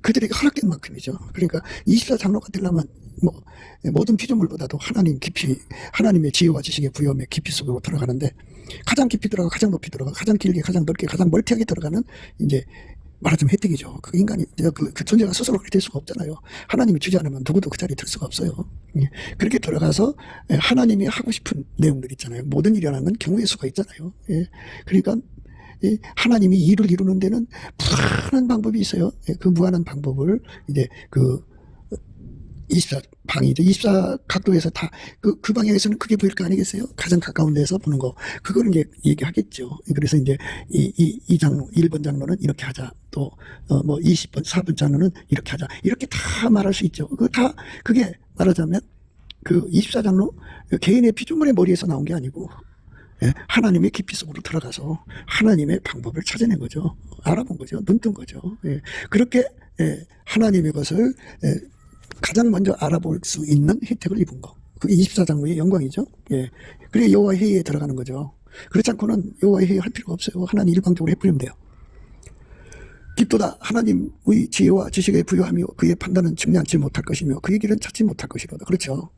그들에게 허락된 만큼이죠. 그러니까 24장로가 되려면 모든 피조물보다도 하나님 깊이, 하나님의 지혜와 지식의 부여함의 깊이 속으로 들어가는데, 가장 깊이 들어가, 가장 높이 들어가, 가장 길게, 가장 넓게, 가장 멀티하게 들어가는, 이제 말하자면 혜택이죠. 그 인간이, 그 존재가 스스로 그렇게 될 수가 없잖아요. 하나님이 주지 않으면 누구도 그 자리에 들 수가 없어요. 그렇게 들어가서 하나님이 하고 싶은 내용들 있잖아요. 모든 일이 하는 건 경우의 수가 있잖아요. 그러니까 하나님이 일을 이루는 데는 무한한 방법이 있어요. 그 무한한 방법을 이제 그 24방이죠. 24각도에서 다 그 방향에서는 그게 보일 거 아니겠어요? 가장 가까운 데서 보는 거. 그거를 이제 얘기하겠죠. 그래서 이제 이 장로, 1번 장로는 이렇게 하자. 또, 20번, 4번 장로는 이렇게 하자. 이렇게 다 말할 수 있죠. 그게 말하자면 그 24장로 개인의 피조물의 머리에서 나온 게 아니고, 하나님의 깊이 속으로 들어가서 하나님의 방법을 찾아낸 거죠. 알아본 거죠. 눈뜬 거죠. 그렇게 하나님의 것을 가장 먼저 알아볼 수 있는 혜택을 입은 거. 그게 24장로의 영광이죠. 그래 여호와의 회의에 들어가는 거죠. 그렇지 않고는 여호와의 회의 할 필요가 없어요. 하나님 일방적으로 해버리면 돼요. 깊도다 하나님의 지혜와 지식의 부여하며 그의 판단은 측량치 못할 것이며 그의 길은 찾지 못할 것이로다. 그렇죠.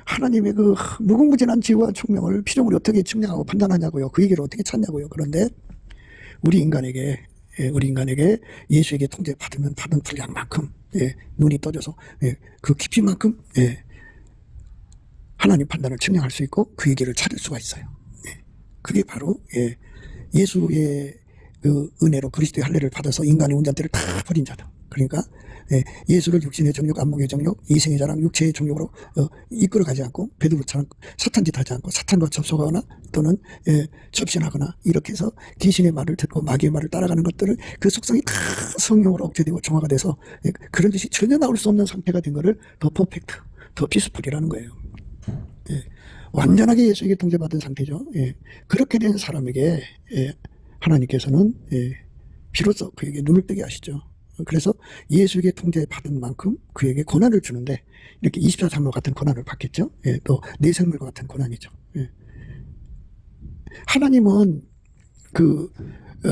하나님의 그 무궁무진한 지혜와 총명을 피조물이 어떻게 측량하고 판단하냐고요. 그의 길을 어떻게 찾냐고요. 그런데 우리 인간에게 예수에게 통제 받으면 받은 분량만큼 눈이 떠져서 그 깊이만큼 하나님 판단을 측량할 수 있고 그의 길을 찾을 수가 있어요. 그게 바로 예수의 그 은혜로 그리스도의 할례를 받아서 인간의 운전대를 다 버린 자다. 그러니까 예수를 육신의 정욕, 안목의 정욕, 이생의 자랑, 육체의 정욕으로 이끌어가지 않고 베드로처럼 사탄짓 하지 않고 사탄과 접속하거나 또는 접신하거나 이렇게 해서 귀신의 말을 듣고 마귀의 말을 따라가는 것들을 그 속성이 다 성령으로 억제되고 정화가 돼서 그런 짓이 전혀 나올 수 없는 상태가 된 거를 더 퍼펙트, 더 피스풀이라는 거예요. 완전하게 예수에게 통제받은 상태죠. 그렇게 된 사람에게 하나님께서는 비로소 그에게 눈을 뜨게 하시죠. 그래서 예수에게 통제받은 만큼 그에게 고난을 주는데 이렇게 24장로 같은 고난을 받겠죠. 또 내생물과 같은 고난이죠. 하나님은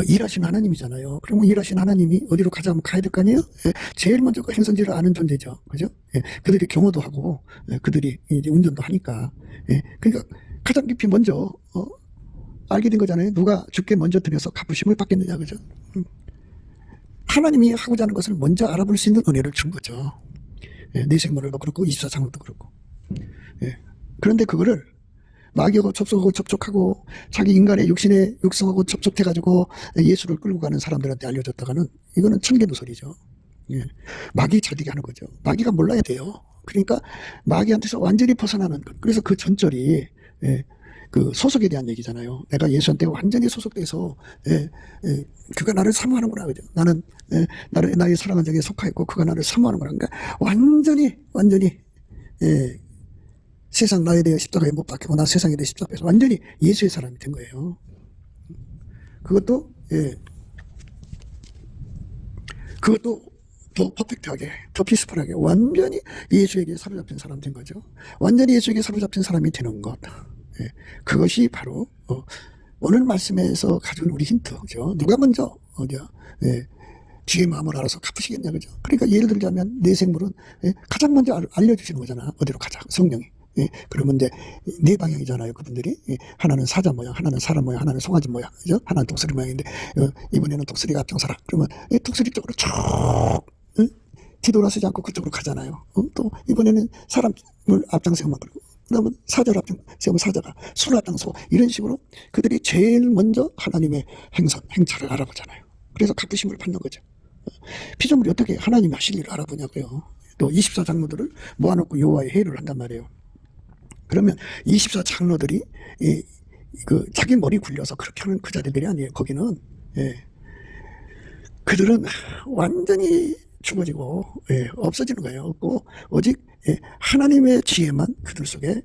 일하신 하나님이잖아요. 그러면 일하신 하나님이 어디로 가자면 가야 될 거 아니에요? 제일 먼저 그 행선지를 아는 존재죠. 그죠? 그들이 경호도 하고 그들이 이제 운전도 하니까. 그러니까 가장 깊이 먼저 알게 된 거잖아요. 누가 주께 먼저 드려서 갚으심을 받겠느냐, 그죠? 하나님이 하고자 하는 것을 먼저 알아볼 수 있는 은혜를 준 거죠. 내생물도 그렇고 24장로도 그렇고. 그런데 그거를 마귀하고 접촉하고 자기 인간의 육신의 육성하고 접촉해가지고 예수를 끌고 가는 사람들한테 알려줬다가는 이거는 천개노설이죠. 마귀 잘되게 하는 거죠. 마귀가 몰라야 돼요. 그러니까 마귀한테서 완전히 벗어나는 것. 그래서 그 전절이 그 소속에 대한 얘기잖아요. 내가 예수한테 완전히 소속돼서 그가 나를 사모하는구나. 그죠? 나는 나의 사랑한 자에게 속하였고 그가 나를 사모하는구나. 그러니까 완전히 세상 나에 대해 십자가에 못 박히고 나 세상에 대해 십자가에서 완전히 예수의 사람이 된 거예요. 그것도 더 퍼펙트하게, 더 피스풀하게 완전히 예수에게 사로잡힌 사람 된 거죠. 완전히 예수에게 사로잡힌 사람이 되는 것. 그것이 바로 오늘 말씀에서 가진 우리 힌트죠. 누가 먼저 주의 마음을 알아서 갚으시겠냐, 그죠? 그러니까 예를 들자면 내 생물은 가장 먼저 알려주시는 거잖아. 어디로 가자, 성령이. 그러면 이제 네 방향이잖아요, 그분들이. 하나는 사자 모양, 하나는 사람 모양, 하나는 송아지 모양, 그죠? 하나는 독수리 모양인데 이번에는 독수리가 앞장서라. 그러면 독수리 쪽으로 쭉 뒤돌아서지 않고 그쪽으로 가잖아요. 또 이번에는 사람을 앞장세우면 그러고. 그러면 사자를 앞장세우면 사자가 수를 앞장서 이런 식으로 그들이 제일 먼저 하나님의 행차를 알아보잖아요. 그래서 갚으심을 받는 거죠. 피조물이 어떻게 하나님이 하실 일을 알아보냐고요. 또 24장로들을 모아놓고 여호와의 회의를 한단 말이에요. 그러면 24장로들이 자기 머리 굴려서 그렇게 하는 그 자리들이 아니에요. 거기는 그들은 완전히 죽어지고 없어지는 거예요. 오직 하나님의 지혜만 그들 속에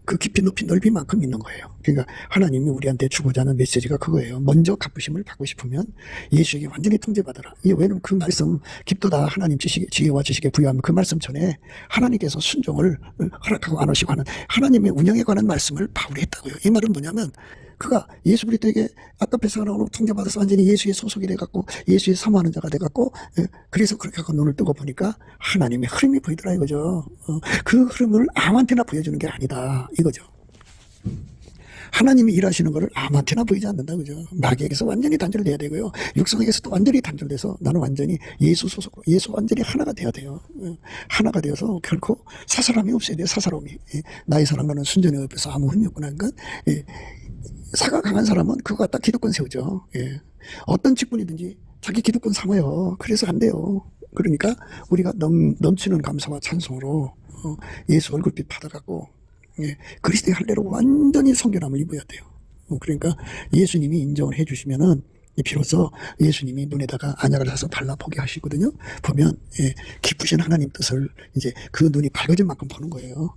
그 깊이 높이 넓이만큼 있는 거예요. 그러니까 하나님이 우리한테 주고자 하는 메시지가 그거예요. 먼저 갚으심을 받고 싶으면 예수에게 완전히 통제받아라. 왜냐면 그 말씀 깊도다 하나님 지혜와 지식에 부여하면 그 말씀 전에 하나님께서 순종을 허락하고 안 하시고 하는 하나님의 운영에 관한 말씀을 바울이 했다고요. 이 말은 뭐냐면 그가 예수 그리스도에게 아까페 사랑으로 통제받아서 완전히 예수의 소속이 돼갖고 예수의 사모하는 자가 돼갖고 그래서 그렇게 하고 눈을 뜨고 보니까 하나님의 흐름이 보이더라 이거죠. 그 흐름을 아무한테나 보여주는 게 아니다 이거죠. 하나님이 일하시는 것을 아무한테나 보이지 않는다 그죠. 마귀에게서 완전히 단절돼야 되고요. 육성에게서도 완전히 단절돼서 나는 완전히 예수 소속으로 예수 완전히 하나가 돼야 돼요. 하나가 되어서 결코 사사람이 없어야 돼요. 사사람이 나의 사랑과는 순전히 옆에서 아무 흠이 없구나. 그러니까 사가 강한 사람은 그거 갖다 기득권 세우죠. 어떤 직분이든지 자기 기득권 삼아요. 그래서 안 돼요. 그러니까 우리가 넘치는 감사와 찬송으로 예수 얼굴빛 받아갖고 그리스도의 할례로 완전히 성결함을 입어야 돼요. 그러니까 예수님이 인정을 해주시면은 비로소 예수님이 눈에다가 안약을 사서 발라보게 하시거든요. 보면 기쁘신 하나님 뜻을 이제 그 눈이 밝아진 만큼 보는 거예요.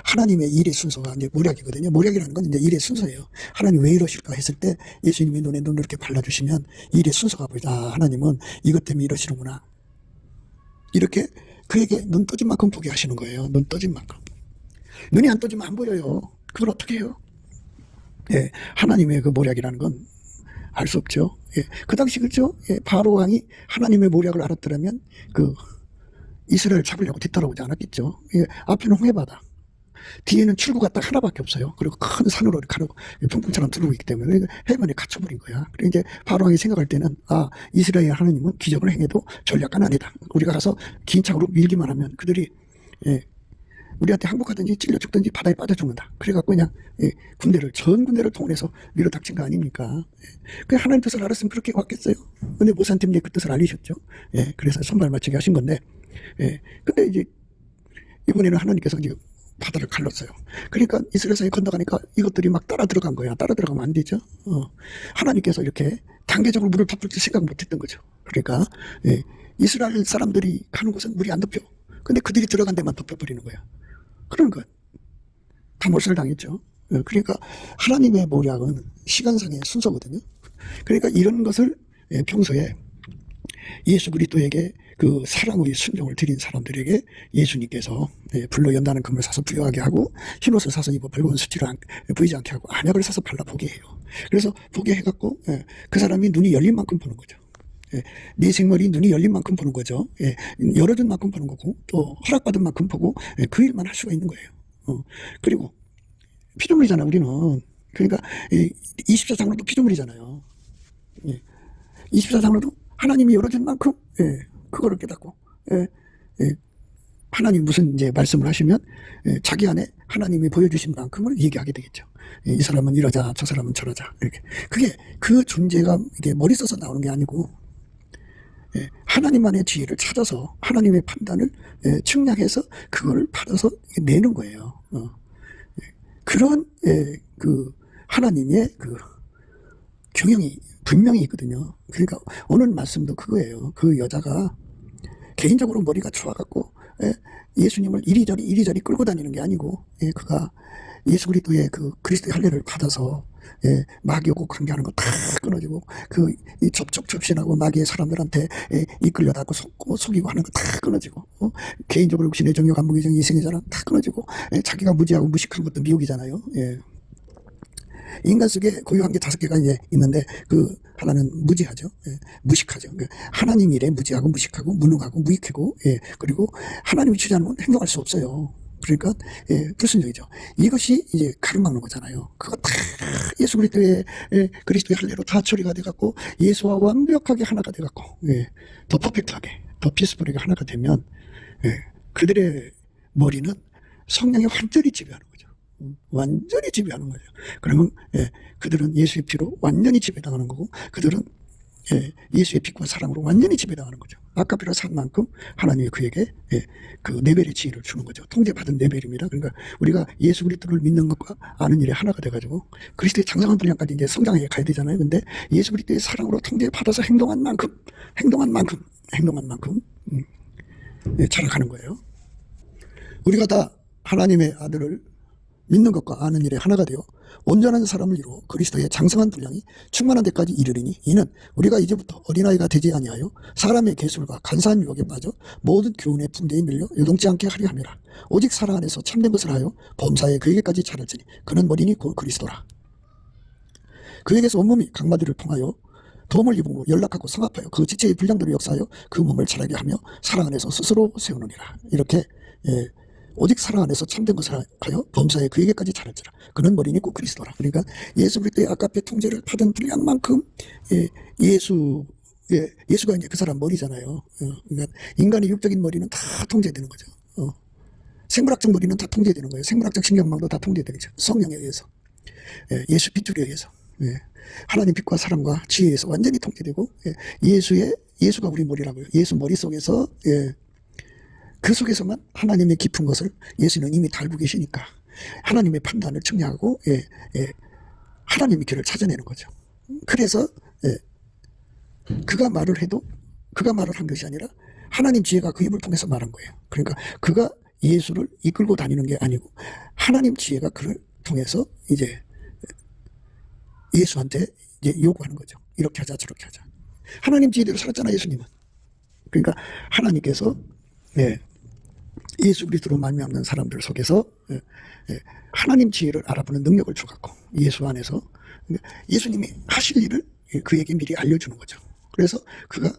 하나님의 일의 순서가 이제 모략이거든요. 모략이라는 건 이제 일의 순서예요. 하나님 왜 이러실까 했을 때 예수님이 눈에 눈을 이렇게 발라주시면 일의 순서가 보이죠. 아, 하나님은 이것 때문에 이러시는구나. 이렇게 그에게 눈 떠진 만큼 보게 하시는 거예요. 눈 떠진 만큼. 눈이 안 떠지면 안 보여요. 그걸 어떻게 해요? 하나님의 그 모략이라는 건 알 수 없죠. 그 당시 그렇죠. 바로 왕이 하나님의 모략을 알았더라면 그 이스라엘 잡으려고 뒤따라오지 않았겠죠. 앞에는 홍해바다, 뒤에는 출구가 딱 하나밖에 없어요. 그리고 큰 산으로 가르고 풍풍처럼 들어오고 있기 때문에 해변에 갇혀버린 거야. 그리고 이제 바로 왕이 생각할 때는 아 이스라엘 하나님은 기적을 행해도 전략가는 아니다. 우리가 가서 긴 창으로 밀기만 하면 그들이 우리한테 항복하든지 찔려 죽든지 바다에 빠져 죽는다. 그래갖고 그냥 전 군대를 통해서 밀어닥친 거 아닙니까? 그냥 하나님 뜻을 알았으면 그렇게 왔겠어요. 근데 모산팀장이 그 뜻을 알리셨죠. 그래서 손발 맞추게 하신 건데, 근데 이제 이번에는 하나님께서 이제 바다를 갈랐어요. 그러니까 이스라엘이 건너가니까 이것들이 막 따라 들어간 거야. 따라 들어가면 안 되죠. 하나님께서 이렇게 단계적으로 물을 덮을 줄 생각 못했던 거죠. 그러니까 이스라엘 사람들이 가는 곳은 물이 안 덮여. 근데 그들이 들어간 데만 덮여버리는 거야. 그런 것. 다 몰살 당했죠. 그러니까 하나님의 모략은 시간상의 순서거든요. 그러니까 이런 것을 평소에 예수 그리스도에게 그 사랑의 순종을 드린 사람들에게 예수님께서 불로 연다는 금을 사서 부여하게 하고 흰옷을 사서 입어 벌거운 수치를 보이지 않게 하고 안약을 사서 발라보게 해요. 그래서 보게 해갖고 그 사람이 눈이 열린 만큼 보는 거죠. 네 생머리 눈이 열린 만큼 보는 거죠. 열어준 만큼 보는 거고 또 허락받은 만큼 보고 그 일만 할 수가 있는 거예요. 그리고 피조물이잖아 우리는. 그러니까 24장으로도 피조물이잖아요. 24장으로도 하나님이 열어준 만큼 그거를 깨닫고 하나님 무슨 이제 말씀을 하시면 자기 안에 하나님이 보여주신 만큼을 얘기하게 되겠죠. 이 사람은 이러자 저 사람은 저러자 이렇게. 그게 그 존재가 이게 머리 써서 나오는 게 아니고 하나님만의 지혜를 찾아서 하나님의 판단을 측량해서 그걸 받아서 내는 거예요. 그런 그 하나님의 그 경영이 분명히 있거든요. 그러니까 오늘 말씀도 그거예요. 그 여자가 개인적으로 머리가 좋아갖고 예수님을 이리저리 끌고 다니는 게 아니고 그가 예수 그리스도의 그 그리스도의 할례를 받아서 마귀하고 관계하는 거 다 끊어지고 그 접촉접신하고 마귀의 사람들한테 이끌려다고 속이고 하는 거 다 끊어지고 개인적으로 욕심의 정욕 안목의 정 이생의 자랑 다 끊어지고 자기가 무지하고 무식한 것도 미혹이잖아요. 인간 속에 고유한 게 5개가 이제 있는데 그 하나는 무지하죠. 무식하죠. 하나님 일에 무지하고 무식하고 무능하고 무익하고 그리고 하나님이 주지 않으면 행동할 수 없어요. 그러니까 불순종이죠. 이것이 이제 가로막는 거잖아요. 그거 다 예수 그리스도의 할례로 다 처리가 돼갖고 예수와 완벽하게 하나가 돼갖고 더 퍼펙트하게 더 피스풀하게 하나가 되면 그들의 머리는 성령이 완전히 지배하는 거죠. 완전히 지배하는 거죠. 그러면 그들은 예수의 피로 완전히 지배당하는 거고 그들은 예수의 빛과 사랑으로 완전히 지배당하는 거죠. 아까비라 산 만큼 하나님이 그에게 그 레벨의 지혜를 주는 거죠. 통제받은 레벨입니다. 그러니까 우리가 예수 그리스도를 믿는 것과 아는 일에 하나가 돼가지고 그리스도의 장성한 분량까지 이제 성장해 가야 되잖아요. 근데 예수 그리스도의 사랑으로 통제받아서 행동한 만큼 자라가는 거예요. 우리가 다 하나님의 아들을 믿는 것과 아는 일에 하나가 되어 온전한 사람을 이루어 그리스도의 장성한 분량이 충만한 데까지 이르리니 이는 우리가 이제부터 어린아이가 되지 아니하여 사람의 계술과 간사한 유혹에 빠져 모든 교훈의 풍대에 밀려 요동치 않게 하려 함이라. 오직 사랑 안에서 참된 것을 하여 범사에 그에게까지 차렸으니 그는 머리니 곧 그리스도라. 그에게서 온몸이 각마디를 통하여 도움을 입은 연락하고 성합하여 그 지체의 분량대로 역사하여 그 몸을 자라게 하며 사랑 안에서 스스로 세우느니라. 이렇게 오직 사랑 안에서 참된 것을 하여 범사에 그에게까지 차렸지라. 그는 머리니 곧 그리스도라. 그러니까 예수 그리스도의 아가페 통제를 받은 분량만큼 예수가 이제 그 사람 머리잖아요. 그러니까 인간의 육적인 머리는 다 통제되는 거죠. 생물학적 머리는 다 통제되는 거예요. 생물학적 신경망도 다 통제되죠. 성령에 의해서, 예수 핏줄에 의해서, 하나님 빛과 사랑과 지혜에 의해서 완전히 통제되고, 예수가 우리 머리라고요. 예수 머리 속에서, 그 속에서만 하나님의 깊은 것을 예수는 이미 다 알고 계시니까 하나님의 판단을 측량하고 하나님의 길을 찾아내는 거죠. 그래서 그가 말을 해도 그가 말을 한 것이 아니라 하나님 지혜가 그 입을 통해서 말한 거예요. 그러니까 그가 예수를 이끌고 다니는 게 아니고 하나님 지혜가 그를 통해서 이제 예수한테 이제 요구하는 거죠. 이렇게 하자 저렇게 하자. 하나님 지혜대로 살았잖아 예수님은. 그러니까 하나님께서 예수 그리스도로 말미암는 사람들 속에서 하나님 지혜를 알아보는 능력을 주갖고 예수 안에서 예수님이 하실 일을 그에게 미리 알려주는 거죠. 그래서 그가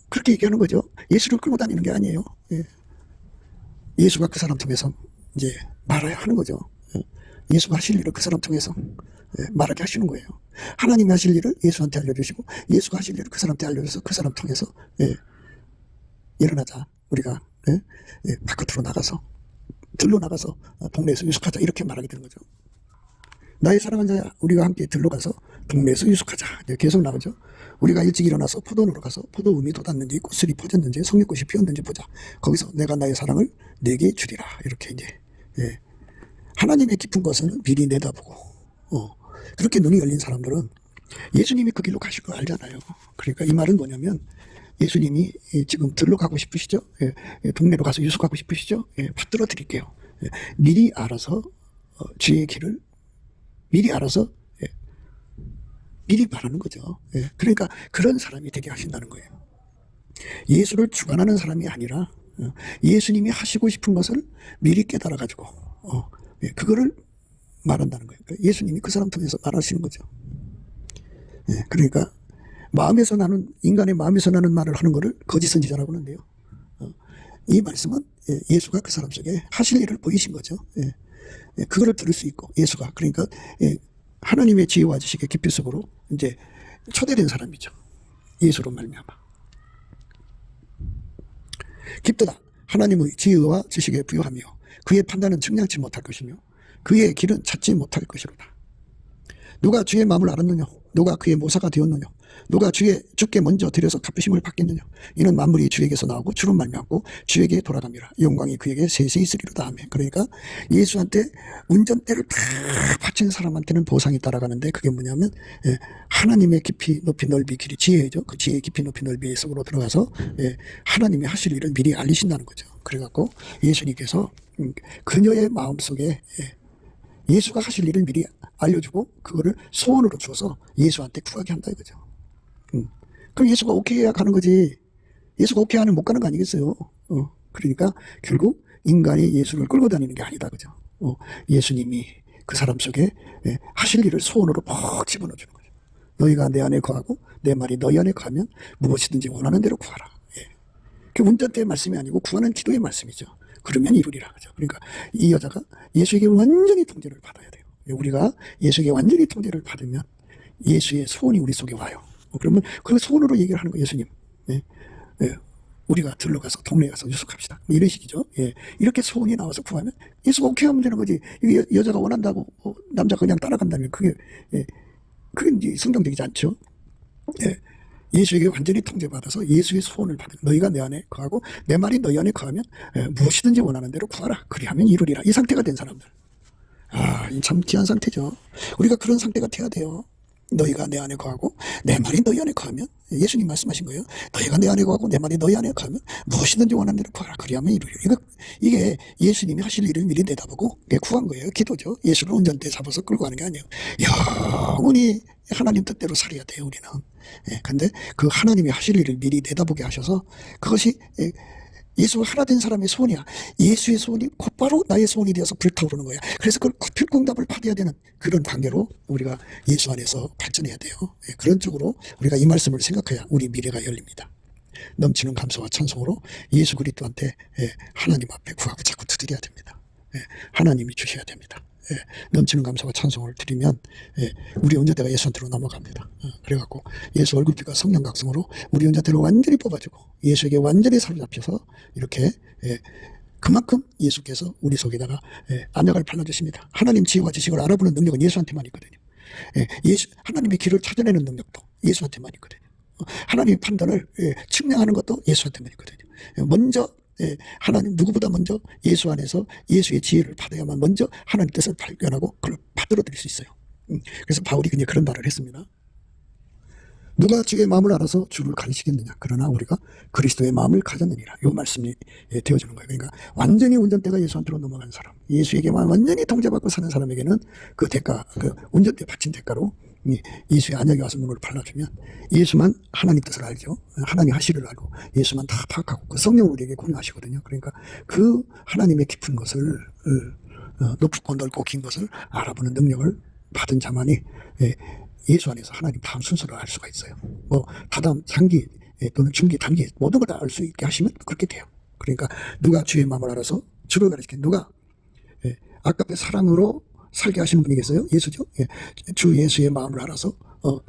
그렇게 얘기하는 거죠. 예수를 끌고 다니는 게 아니에요. 예수가 그 사람 통해서 이제 말해야 하는 거죠. 예수가 하실 일을 그 사람 통해서 말하게 하시는 거예요. 하나님이 하실 일을 예수한테 알려주시고 예수가 하실 일을 그 사람한테 알려줘서 그 사람 통해서 일어나자. 우리가 바깥으로 나가서 들로 나가서 동네에서 유숙하자 이렇게 말하게 되는 거죠. 나의 사랑하는 자야 우리가 함께 들로 가서 동네에서 유숙하자. 계속 나가죠. 우리가 일찍 일어나서 포도원으로 가서 포도음이 돋았는지 꽃술이 퍼졌는지 성육꽃이 피었는지 보자. 거기서 내가 나의 사랑을 내게 주리라. 이렇게 이제 하나님의 깊은 것은 미리 내다보고 그렇게 눈이 열린 사람들은 예수님이 그 길로 가실 거 알잖아요. 그러니까 이 말은 뭐냐면 예수님이 지금 들로 가고 싶으시죠? 동네로 가서 유숙하고 싶으시죠? 받들어 드릴게요. 미리 알아서 주의 길을 미리 알아서 미리 말하는 거죠. 그러니까 그런 사람이 되게 하신다는 거예요. 예수를 주관하는 사람이 아니라 예수님이 하시고 싶은 것을 미리 깨달아가지고 그거를 말한다는 거예요. 예수님이 그 사람 통해서 말하시는 거죠. 그러니까 인간의 마음에서 나는 말을 하는 것을 거짓 선지자라고 하는데요. 이 말씀은 예수가 그 사람 속에 하실 일을 보이신 거죠. 그거를 들을 수 있고 예수가 그러니까 하나님의 지혜와 지식의 깊이 속으로 이제 초대된 사람이죠. 예수로 말미암아. 깊도다. 하나님의 지혜와 지식에 부여하며 그의 판단은 측량치 못할 것이며 그의 길은 찾지 못할 것이로다. 누가 주의 마음을 알았느냐? 누가 그의 모사가 되었느냐? 누가 주께 먼저 들여서 갚으심을 받겠느냐? 이는 만물이 주에게서 나오고 주로 말미암고 주에게 돌아갑니다. 영광이 그에게 세세 있으리로다 하며. 그러니까 예수한테 운전대를 다 바친 사람한테는 보상이 따라가는데 그게 뭐냐면 하나님의 깊이 높이 넓이 길이 지혜죠. 그 지혜의 깊이 높이 넓이 속으로 들어가서 하나님이 하실 일을 미리 알리신다는 거죠. 그래갖고 예수님께서 그녀의 마음속에 예수가 하실 일을 미리 알려주고 그거를 소원으로 주어서 예수한테 구하게 한다 이거죠. 그럼 예수가 오케이 해야 가는 거지. 예수가 오케이 하면 못 가는 거 아니겠어요. 그러니까 결국 인간이 예수를 끌고 다니는 게 아니다 그죠. 예수님이 그 사람 속에 하실 일을 소원으로 퍽 집어넣어 주는 거죠. 너희가 내 안에 거하고 내 말이 너희 안에 거하면 무엇이든지 원하는 대로 구하라. 그 운전대의 말씀이 아니고 구하는 기도의 말씀이죠. 그러면 이루리라 그죠. 그러니까 이 여자가 예수에게 완전히 통제를 받아야 돼요. 우리가 예수에게 완전히 통제를 받으면 예수의 소원이 우리 속에 와요. 그러면 그 소원으로 얘기를 하는 거예요. 예수님 우리가 들러 가서 동네에 가서 유숙합시다. 이런 식이죠. 이렇게 소원이 나와서 구하면 예수가 오케이 하면 되는 거지. 여자가 원한다고 남자가 그냥 따라간다면 그게 이제 성경적이지 않죠. 예수에게 완전히 통제받아서 예수의 소원을 받은 너희가 내 안에 거하고 내 말이 너희 안에 거하면 무엇이든지 원하는 대로 구하라. 그리하면 이루리라. 이 상태가 된 사람들. 이 참 귀한 상태죠. 우리가 그런 상태가 돼야 돼요. 너희가 내 안에 거하고 내 말이 너희 안에 거하면, 예수님 말씀하신 거예요. 너희가 내 안에 거하고 내 말이 너희 안에 거하면 무엇이든지 원하는 대로 구하라. 그리하면 이루리라. 이게 예수님이 하실 일을 미리 내다보고 구한 거예요. 기도죠. 예수를 운전대 잡아서 끌고 가는 게 아니에요. 영원히 하나님 뜻대로 살아야 돼요, 우리는. 근데 그 하나님이 하실 일을 미리 내다보게 하셔서 그것이 예수가 하나 된 사람의 소원이야. 예수의 소원이 곧바로 나의 소원이 되어서 불타오르는 거야. 그래서 그걸 필공답을 받아야 되는 그런 관계로 우리가 예수 안에서 발전해야 돼요. 그런 쪽으로 우리가 이 말씀을 생각해야 우리 미래가 열립니다. 넘치는 감사와 찬송으로 예수 그리스도한테 하나님 앞에 구하고 자꾸 두드려야 됩니다. 하나님이 주셔야 됩니다. 넘치는 감사와 찬송을 드리면 우리 운전대가 예수한테로 넘어갑니다. 그래갖고 예수 얼굴빛과 성령 각성으로 우리 운전대를 완전히 뽑아주고 예수에게 완전히 사로잡혀서 이렇게 그만큼 예수께서 우리 속에다가 안약을 발라주십니다. 하나님 지혜와 지식을 알아보는 능력은 예수한테만 있거든요. 하나님의 길을 찾아내는 능력도 예수한테만 있거든요. 하나님의 판단을 측량하는 것도 예수한테만 있거든요. 먼저 하나님 누구보다 먼저 예수 안에서 예수의 지혜를 받아야만 먼저 하나님 뜻을 발견하고 그걸 받들어들일 수 있어요. 그래서 바울이 그냥 그런 말을 했습니다. 누가 주의 마음을 알아서 주를 가리시겠느냐. 그러나 우리가 그리스도의 마음을 가졌느니라. 이 말씀이 되어주는 거예요. 그러니까 완전히 운전대가 예수한테로 넘어간 사람, 예수에게만 완전히 통제받고 사는 사람에게는 그 대가, 그 운전대 바친 대가로 예수의 안약이 와서 문을 발라주면 예수만 하나님 뜻을 알죠. 하나님 하시를 알고 예수만 다 파악하고 그 성령을 우리에게 공유하시거든요. 그러니까 그 하나님의 깊은 것을 높고 넓고 긴 것을 알아보는 능력을 받은 자만이 예수 안에서 하나님 다음 순서를 알 수가 있어요. 뭐 다다음 장기 또는 중기 단기 모든 걸 다 알 수 있게 하시면 그렇게 돼요. 그러니까 누가 주의 마음을 알아서 주를 가리시게, 누가 아깝게 사랑으로 살게 하시는 분이 계세요. 예수죠. 주 예수의 마음을 알아서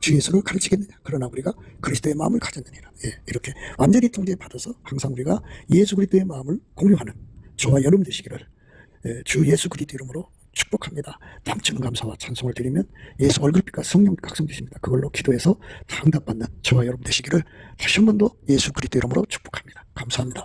주 예수를 가르치겠느냐. 그러나 우리가 그리스도의 마음을 가졌느니라. 이렇게 완전히 통제받아서 항상 우리가 예수 그리스도의 마음을 공유하는 저와 여러분 되시기를 주 예수 그리스도 이름으로 축복합니다. 넘치는 감사와 찬송을 드리면 예수 얼굴빛과 성령 각성 주십니다. 그걸로 기도해서 다 응답받는 저와 여러분 되시기를 다시 한 번 더 예수 그리스도 이름으로 축복합니다. 감사합니다.